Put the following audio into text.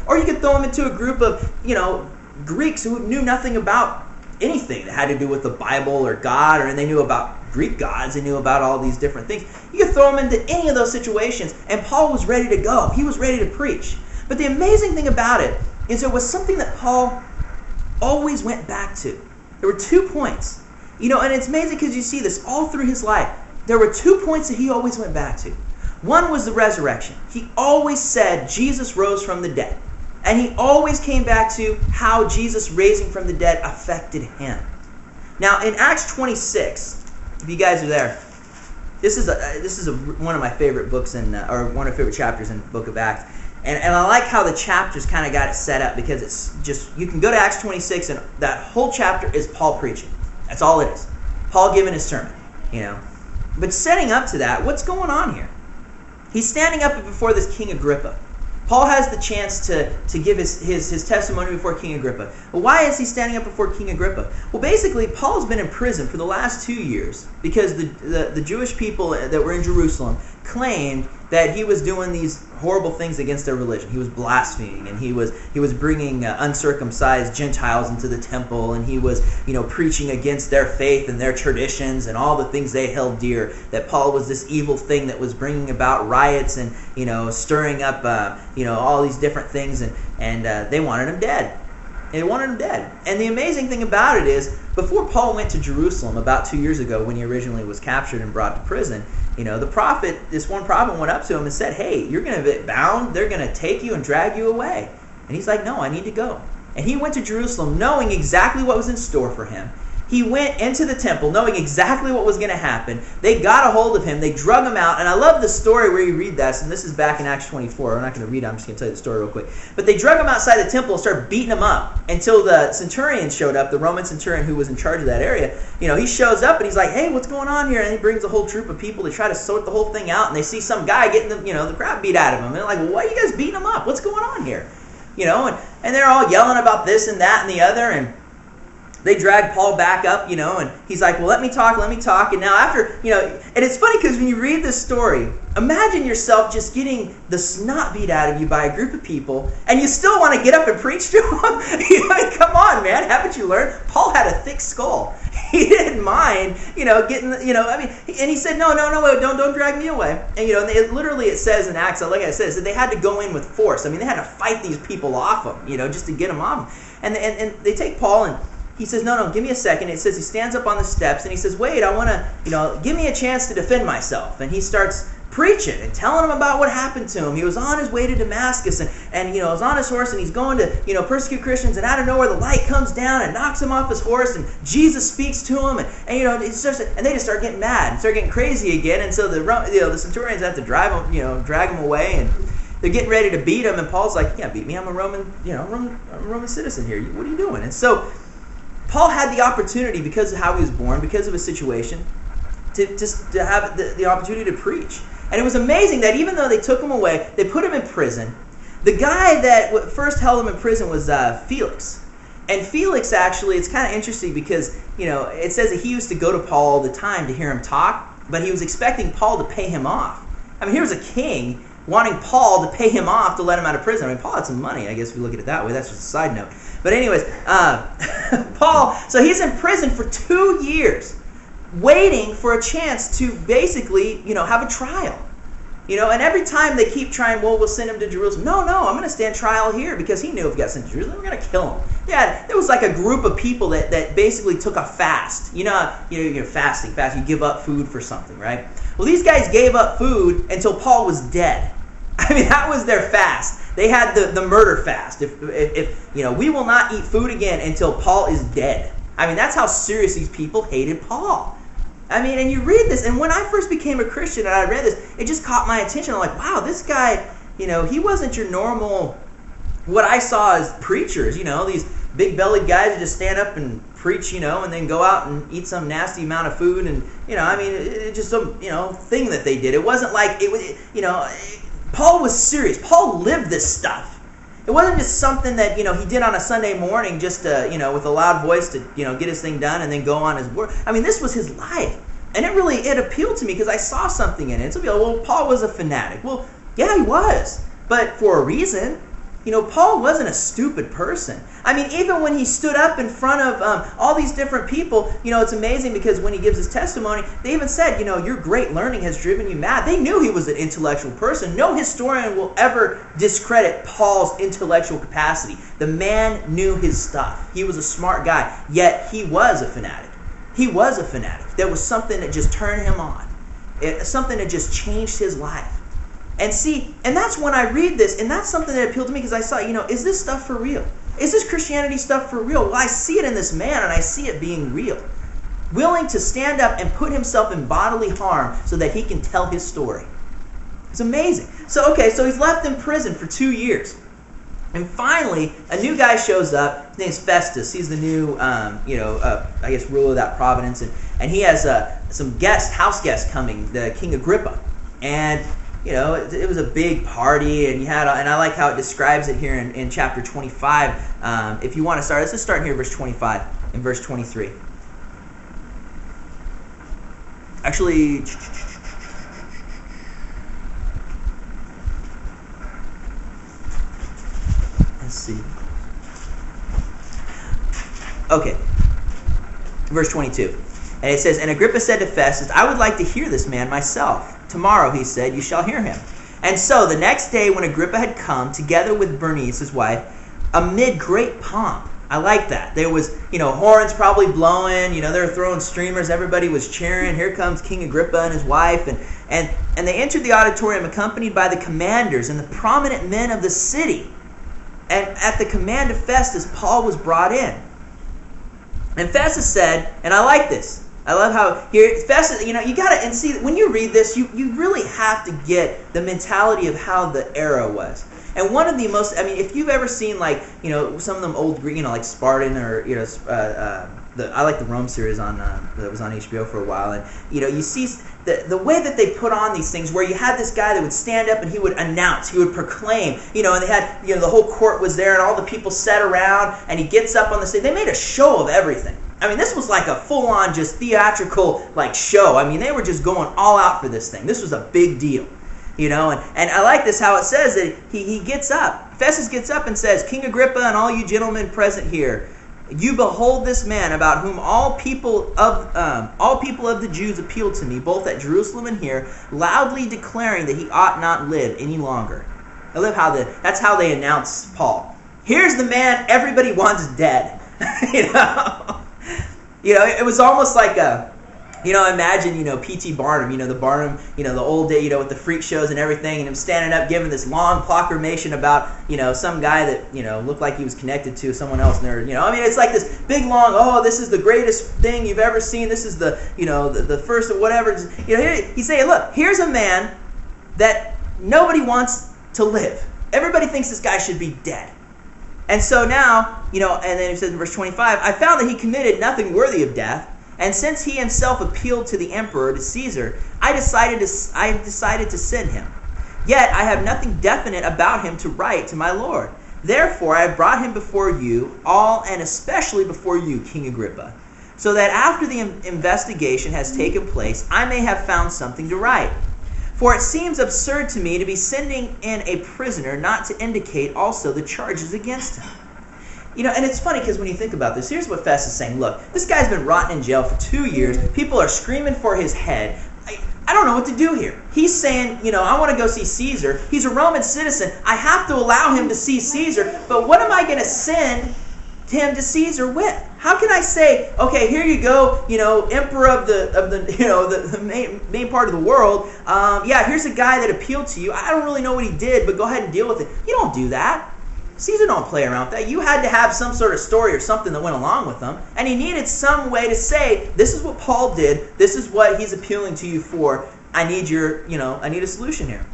Or you could throw him into a group of, Greeks who knew nothing about anything that had to do with the Bible or God, or they knew about Greek gods, they knew about all these different things. You could throw him into any of those situations, and Paul was ready to go. He was ready to preach. But the amazing thing about it is there was something that Paul always went back to. There were 2 points. And it's amazing because you see this all through his life. There were 2 points that he always went back to. One was the resurrection. He always said Jesus rose from the dead. And he always came back to how Jesus raising from the dead affected him. Now, in Acts 26, if you guys are there, this is one of my favorite books or one of my favorite chapters in the book of Acts. And I like how the chapters kind of got it set up, because it's just, you can go to Acts 26 and that whole chapter is Paul preaching. That's all it is. Paul giving his sermon, But setting up to that, what's going on here? He's standing up before this King Agrippa. Paul has the chance to give his testimony before King Agrippa. But why is he standing up before King Agrippa? Well, basically, Paul's been in prison for the last 2 years because the Jewish people that were in Jerusalem claimed that he was doing these horrible things against their religion. He was blaspheming, and he was bringing uncircumcised Gentiles into the temple, and he was preaching against their faith and their traditions and all the things they held dear. That Paul was this evil thing that was bringing about riots and stirring up all these different things, and they wanted him dead. They wanted him dead. And the amazing thing about it is, before Paul went to Jerusalem about 2 years ago, when he originally was captured and brought to prison, this one prophet went up to him and said, "Hey, you're going to get bound. They're going to take you and drag you away." And he's like, "No, I need to go." And he went to Jerusalem knowing exactly what was in store for him. He went into the temple knowing exactly what was going to happen. They got a hold of him. They drug him out. And I love the story where you read this. And this is back in Acts 24. I'm not going to read it. I'm just going to tell you the story real quick. But they drug him outside the temple and started beating him up until the centurion showed up, the Roman centurion who was in charge of that area. He shows up and he's like, "Hey, what's going on here?" And he brings a whole troop of people to try to sort the whole thing out. And they see some guy getting the crap beat out of him. And they're like, "Well, why are you guys beating him up? What's going on here?" And they're all yelling about this and that and the other. And they drag Paul back up, and he's like, "Well, let me talk. And now after, and it's funny because when you read this story, imagine yourself just getting the snot beat out of you by a group of people, and you still want to get up and preach to them? Come on, man. Haven't you learned? Paul had a thick skull. He didn't mind, getting, and he said, no, don't drag me away. And, it says in Acts, like I said, that they had to go in with force. They had to fight these people off them, just to get them off. And they take Paul and he says, no, give me a second. It says he stands up on the steps and he says, "Wait, I want to, give me a chance to defend myself." And he starts preaching and telling them about what happened to him. He was on his way to Damascus and was on his horse and he's going to, persecute Christians, and out of nowhere the light comes down and knocks him off his horse and Jesus speaks to him and they just start getting mad and start getting crazy again. And so the centurions have to drag him away, and they're getting ready to beat him. And Paul's like, "You can't beat me. I'm a Roman, I'm a Roman citizen here. What are you doing?" And so Paul had the opportunity, because of how he was born, because of his situation, to have the opportunity to preach. And it was amazing that even though they took him away, they put him in prison. The guy that first held him in prison was Felix. And Felix, actually, it's kind of interesting because, it says that he used to go to Paul all the time to hear him talk, but he was expecting Paul to pay him off. Here was a king wanting Paul to pay him off to let him out of prison. Paul had some money, I guess, if you look at it that way. That's just a side note. But anyways, Paul, so he's in prison for 2 years, waiting for a chance to basically, have a trial. And every time they keep trying, well, we'll send him to Jerusalem. No, I'm going to stand trial here, because he knew if he got sent to Jerusalem, we're going to kill him. Yeah, there was like a group of people that basically took a fast. You're fasting, you give up food for something, right? Well, these guys gave up food until Paul was dead. That was their fast. They had the murder fast. If we will not eat food again until Paul is dead. That's how serious these people hated Paul. And you read this, and when I first became a Christian and I read this, it just caught my attention. I'm like, wow, this guy, he wasn't your normal, what I saw as preachers, these big-bellied guys who just stand up and preach, and then go out and eat some nasty amount of food, and, it's just some, thing that they did. It wasn't like, Paul was serious. Paul lived this stuff. It wasn't just something that, he did on a Sunday morning just to, with a loud voice to, get his thing done and then go on his work. This was his life. And it appealed to me because I saw something in it. So, well, Paul was a fanatic. Well, yeah, he was. But for a reason. Paul wasn't a stupid person. I mean, even when he stood up in front of all these different people, it's amazing because when he gives his testimony, they even said, your great learning has driven you mad. They knew he was an intellectual person. No historian will ever discredit Paul's intellectual capacity. The man knew his stuff. He was a smart guy, yet he was a fanatic. He was a fanatic. There was something that just turned him on. Something that just changed his life. And that's when I read this, and that's something that appealed to me because I saw, is this stuff for real? Is this Christianity stuff for real? Well, I see it in this man, and I see it being real. Willing to stand up and put himself in bodily harm so that he can tell his story. It's amazing. So he's left in prison for 2 years. And finally, a new guy shows up. His name's Festus. He's the new, ruler of that province. And he has some house guests coming, the King Agrippa. And it was a big party, and and I like how it describes it here in chapter 25. If you want to start, let's just start here, verse 25 and verse 23. Actually, let's see. Okay, verse 22. And it says, "And Agrippa said to Festus, I would like to hear this man myself. Tomorrow," he said, "you shall hear him." And so the next day when Agrippa had come, together with Bernice, his wife, amid great pomp. I like that. There was, horns probably blowing, they were throwing streamers, everybody was cheering. Here comes King Agrippa and his wife. And they entered the auditorium accompanied by the commanders and the prominent men of the city. And at the command of Festus, Paul was brought in. And Festus said, and I like this. I love how here Festus, you gotta, and see, when you read this, you really have to get the mentality of how the era was. And one of the most, if you've ever seen some of them old Greek, like Spartan or I like the Rome series that was on HBO for a while, and you see the way that they put on these things, where you had this guy that would stand up and he would announce, he would proclaim, and they had the whole court was there and all the people sat around, and he gets up on the stage. They made a show of everything. This was like a full-on just theatrical show. They were just going all out for this thing. This was a big deal, and I like this how it says that he gets up. Festus gets up and says, "King Agrippa and all you gentlemen present here, you behold this man about whom all people of the Jews appealed to me, both at Jerusalem and here, loudly declaring that he ought not live any longer." I love how that's how they announce Paul. Here's the man everybody wants dead. It was almost like imagine, P.T. Barnum, the Barnum, the old day, with the freak shows and everything, and him standing up giving this long proclamation about, some guy that, looked like he was connected to someone else. And it's like this big long, this is the greatest thing you've ever seen. This is the, the first of whatever. He's saying, look, here's a man that nobody wants to live. Everybody thinks this guy should be dead. And so now, and then it says in verse 25, "I found that he committed nothing worthy of death, and since he himself appealed to the emperor, to Caesar, I decided to send him. Yet I have nothing definite about him to write to my lord. Therefore I have brought him before you all, and especially before you, King Agrippa, so that after the investigation has taken place, I may have found something to write. For it seems absurd to me to be sending in a prisoner not to indicate also the charges against him." And it's funny because when you think about this, here's what Festus is saying. Look, this guy's been rotting in jail for 2 years. People are screaming for his head. I don't know what to do here. He's saying, I want to go see Caesar. He's a Roman citizen. I have to allow him to see Caesar. But what am I going to send him to Caesar with? How can I say, okay, here you go, emperor of the main part of the world. Here's a guy that appealed to you. I don't really know what he did, but go ahead and deal with it. You don't do that. Caesar don't play around with that. You had to have some sort of story or something that went along with them, and he needed some way to say, this is what Paul did. This is what he's appealing to you for. I need a solution here.